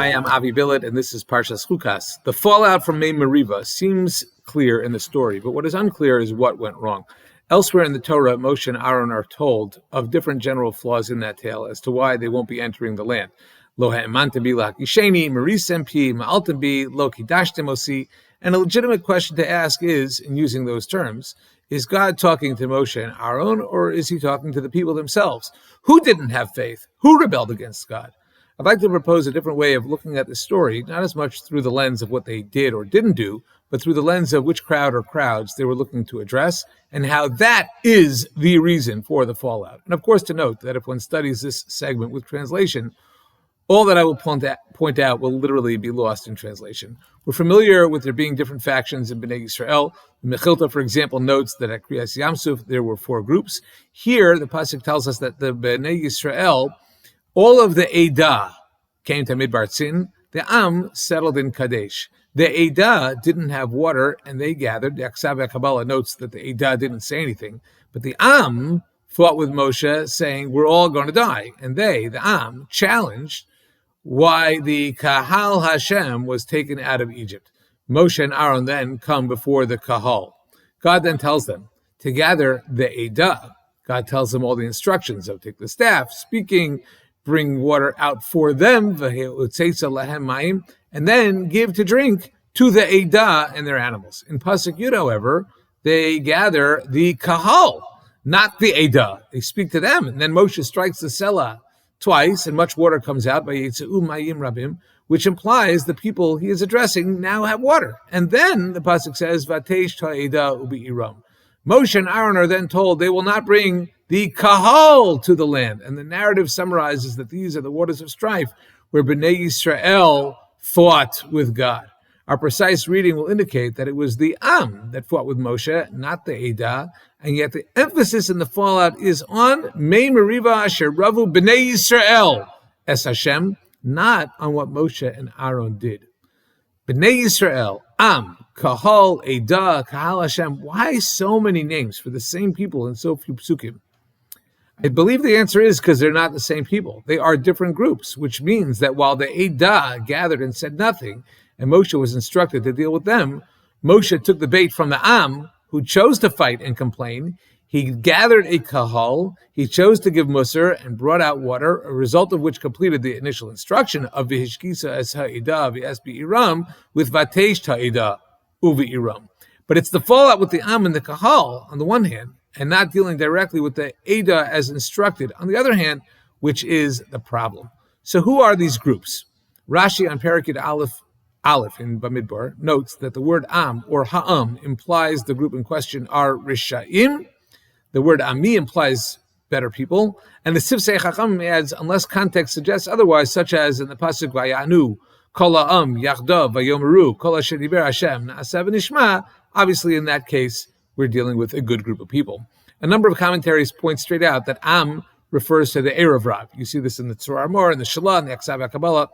Hi, I'm Avi Billet, and this is Parashat Chukat. The fallout from Mei Meriva seems clear in the story, but what is unclear is what went wrong. Elsewhere in the Torah, Moshe and Aharon are told of different general flaws in that tale as to why they won't be entering the land. Lo ha'emantem bi la'kisheni, marisem pi, ma'altem bi, lo kidashtem osi. And a legitimate question to ask is, in using those terms, is God talking to Moshe and Aharon, or is he talking to the people themselves? Who didn't have faith? Who rebelled against God? I'd like to propose a different way of looking at the story, not as much through the lens of what they did or didn't do, but through the lens of which crowd or crowds they were looking to address, and how that is the reason for the fallout. And of course, to note that if one studies this segment with translation, all that I will point out will literally be lost in translation. We're familiar with there being different factions in Bnei Yisrael. The Mechilta, for example, notes that at Kriyas Yamsuf there were 4 groups. Here, the pasuk tells us that the Bnei Yisrael, all of the Eida came to Midbar Tzin. The Am settled in Kadesh. The Eida didn't have water, and they gathered. The Aksav Kabbalah notes that the Eida didn't say anything, but the Am fought with Moshe, saying, "We're all going to die." And they, the Am, challenged why the Kahal Hashem was taken out of Egypt. Moshe and Aharon then come before the Kahal. God then tells them to gather the Eida. God tells them all the instructions of take the staff, speaking, bring water out for them, and then give to drink to the Eida and their animals. In Pasuk Yud, however, they gather the Kahal, not the Eida. They speak to them, and then Moshe strikes the Selah twice, and much water comes out, which implies the people he is addressing now have water. And then the Pasuk says, Vatesh ta'eda ubi iram. Moshe and Aharon are then told they will not bring the Kahal to the land. And the narrative summarizes that these are the waters of strife where Bnei Yisrael fought with God. Our precise reading will indicate that it was the Am that fought with Moshe, not the Eida, and yet the emphasis in the fallout is on Mei Meriva asher ravu Bnei Yisrael es Hashem, not on what Moshe and Aharon did. Bnei Yisrael, Am, Kahal, Eida, Kahal Hashem. Why so many names for the same people in so few psukim? I believe the answer is because they're not the same people. They are different groups, which means that while the Eida gathered and said nothing, and Moshe was instructed to deal with them, Moshe took the bait from the Am, who chose to fight and complain. He gathered a Kahal, he chose to give Musar and brought out water, a result of which completed the initial instruction of Vihishkisa es ha'ida v'es bi'iram with Vatesh ta'ida uvi'iram. But it's the fallout with the Am and the Kahal on the one hand, and not dealing directly with the Eida as instructed on the other hand, which is the problem. So who are these groups? Rashi on Parashat Aleph in Bamidbar notes that the word Am or Ha'am implies the group in question are Rishaim. The word Ami implies better people, and the Sifsei Chacham adds, unless context suggests otherwise, such as in the pasuk Vayanu, Kol Ha'am Yachdav Vayomeru, Kol Asher Diber Hashem Na'aseh V'Nishma. Obviously, in that case, we're dealing with a good group of people. A number of commentaries point straight out that Am refers to the Erev Rav. You see this in the Tzur Armor, in the Shalah, in the Aksav Kabbalah.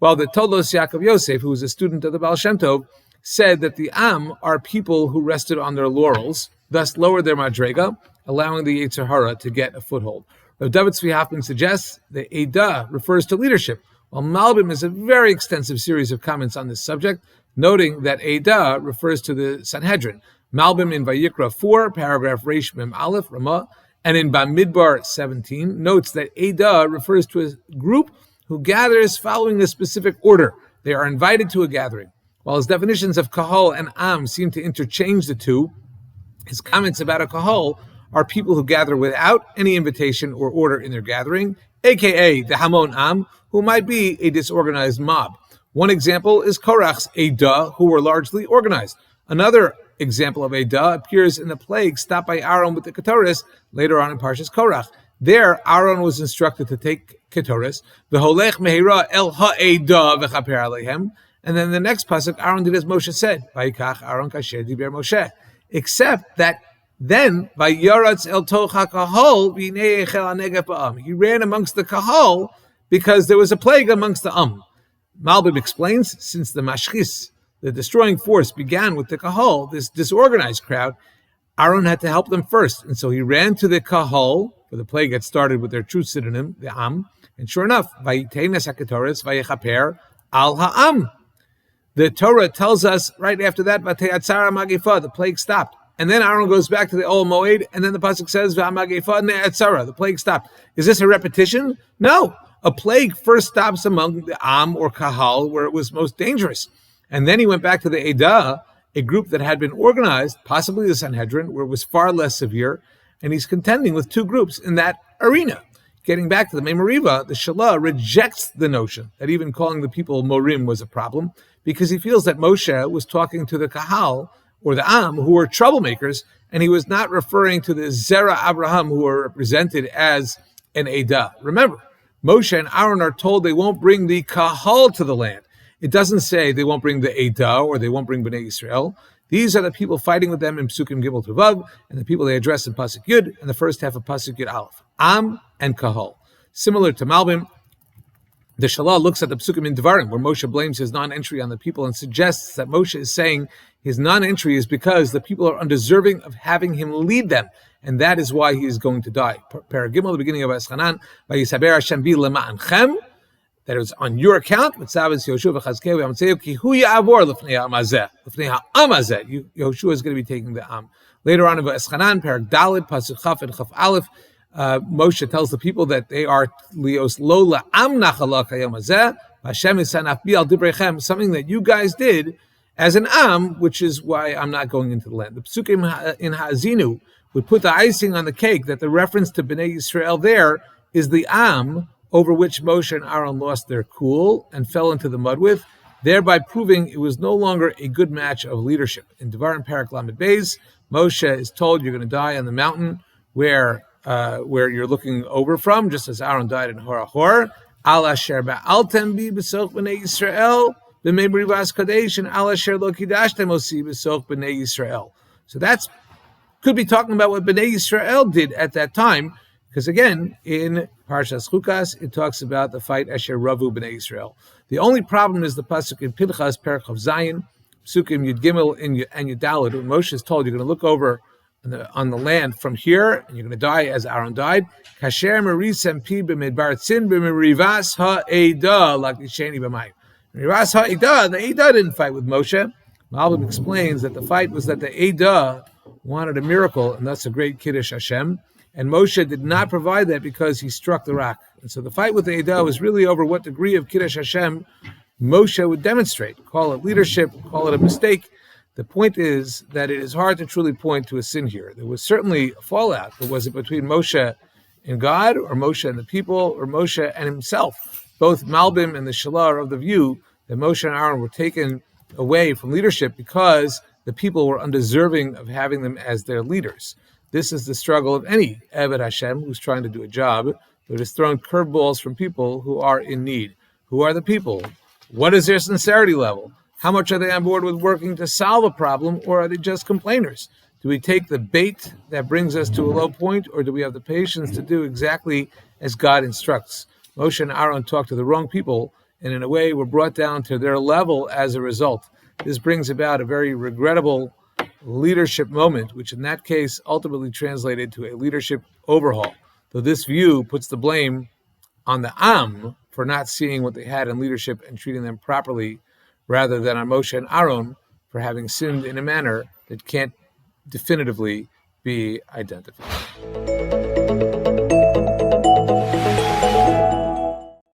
While the Toldos Yaakov Yosef, who was a student of the Baal Shem Tov, said that the Am are people who rested on their laurels, thus lowered their madrega, allowing the Yetzer Hara to get a foothold. Rav David Tzvi Hoffman suggests the Eida refers to leadership, while Malbim has a very extensive series of comments on this subject, noting that Eida refers to the Sanhedrin. Malbim in Vayikra 4, paragraph Reish Mem Aleph, Ramah, and in Bamidbar 17, notes that Eida refers to a group who gathers following a specific order. They are invited to a gathering. While his definitions of Kahal and Am seem to interchange the two, his comments about a Kahal are people who gather without any invitation or order in their gathering, aka the Hamon Am, who might be a disorganized mob. One example is Korach's Eida, who were largely organized. Another example of Eida appears in the plague stopped by Aharon with the Ketoris later on in Parshas Korach. There, Aharon was instructed to take Ketoris, v'holech mehira el ha'eida v'chaper aleihem, and then the next pasuk, Aharon did as Moshe said, vayikach Aharon kasher diber Moshe, except that then, vayaratz el toch ha'kahal v'nei echel ha'negef ba'am. He ran amongst the Kahal because there was a plague amongst the Am. Malbim explains, since the mashchis, the destroying force, began with the Kahal, this disorganized crowd, Aharon had to help them first, and so he ran to the Kahal, where the plague had started with their true synonym, the Am, and sure enough, Vayitenes HaKetoris, Vayechaper, al ha'am. The Torah tells us right after that, V'te'atzara magifa, the plague stopped. And then Aaron goes back to the Ol Moed, and then the pasuk says, V'amagifa ne'atzara, the plague stopped. Is this a repetition? No. A plague first stops among the Am or Kahal, where it was most dangerous. And then he went back to the Eida, a group that had been organized, possibly the Sanhedrin, where it was far less severe, and he's contending with two groups in that arena. Getting back to the Mei Meriva, the Shalah rejects the notion that even calling the people Morim was a problem, because he feels that Moshe was talking to the Kahal, or the Am, who were troublemakers, and he was not referring to the Zera Abraham, who were represented as an Eida. Remember, Moshe and Aharon are told they won't bring the Kahal to the land. It doesn't say they won't bring the Eida or they won't bring Bnei Israel. These are the people fighting with them in Psukim Gimel to Vav, and the people they address in Pasuk Yud, and the first half of Pasuk Yud Aleph. Am and Kahal. Similar to Malbim, the Shalah looks at the Psukim in Devarim, where Moshe blames his non-entry on the people and suggests that Moshe is saying his non-entry is because the people are undeserving of having him lead them, and that is why he is going to die. Paragimel, the beginning of Eschanan, Vayisaber Hashem bi lema'anchem, that it was on your account. Yoshua is going to be taking the Am. Later on in Eschanan, Parak Dalid, Pasuk Chaf and Chaf Aleph, Moshe tells the people that they are lios lola am nachalach hayom hazeh, Hashem isanaf bi al dibrechem, something that you guys did as an am, which is why I'm not going into the land. The Psukim in Ha'azinu would put the icing on the cake that the reference to Bnei Yisrael there is the am over which Moshe and Aharon lost their cool and fell into the mud with, thereby proving it was no longer a good match of leadership. In Devarim Parak Lamed Beis, Moshe is told you're going to die on the mountain where you're looking over from, just as Aharon died in Hor HaHor. Al asher ba'altem bi b'soch b'nei Yisrael b'mei merivas kadesh and al asher lo kidashtem osi b'soch b'nei Yisrael. So that's could be talking about what Bnei Yisrael did at that time, because again, in Parashat Chukat, it talks about the fight Asher Ravu Bnei Yisrael. The only problem is the pasuk in Pinchas, Perek of Zion, Psukim Yud Gimel and Yud Daled, when Moshe is told you're going to look over on the land from here, and you're going to die as Aharon died. Kasher merisem pi b'midbarzin b'merivas ha'eida lakisheni b'mayim. Merivas ha'eida, the Eida didn't fight with Moshe. Malbim explains that the fight was that the Eida wanted a miracle, and that's a great Kiddush Hashem. And Moshe did not provide that because he struck the rock. And so the fight with the Eida was really over what degree of Kiddush Hashem Moshe would demonstrate. Call it leadership, call it a mistake. The point is that it is hard to truly point to a sin here. There was certainly a fallout, but was it between Moshe and God, or Moshe and the people, or Moshe and himself? Both Malbim and the Shalah are of the view that Moshe and Aharon were taken away from leadership because the people were undeserving of having them as their leaders. This is the struggle of any Eved Hashem who's trying to do a job, but is thrown curveballs from people who are in need. Who are the people? What is their sincerity level? How much are they on board with working to solve a problem, or are they just complainers? Do we take the bait that brings us to a low point, or do we have the patience to do exactly as God instructs? Moshe and Aharon talked to the wrong people, and in a way were brought down to their level as a result. This brings about a very regrettable leadership moment, which in that case ultimately translated to a leadership overhaul. Though this view puts the blame on the Am for not seeing what they had in leadership and treating them properly, rather than on Moshe and Aharon for having sinned in a manner that can't definitively be identified.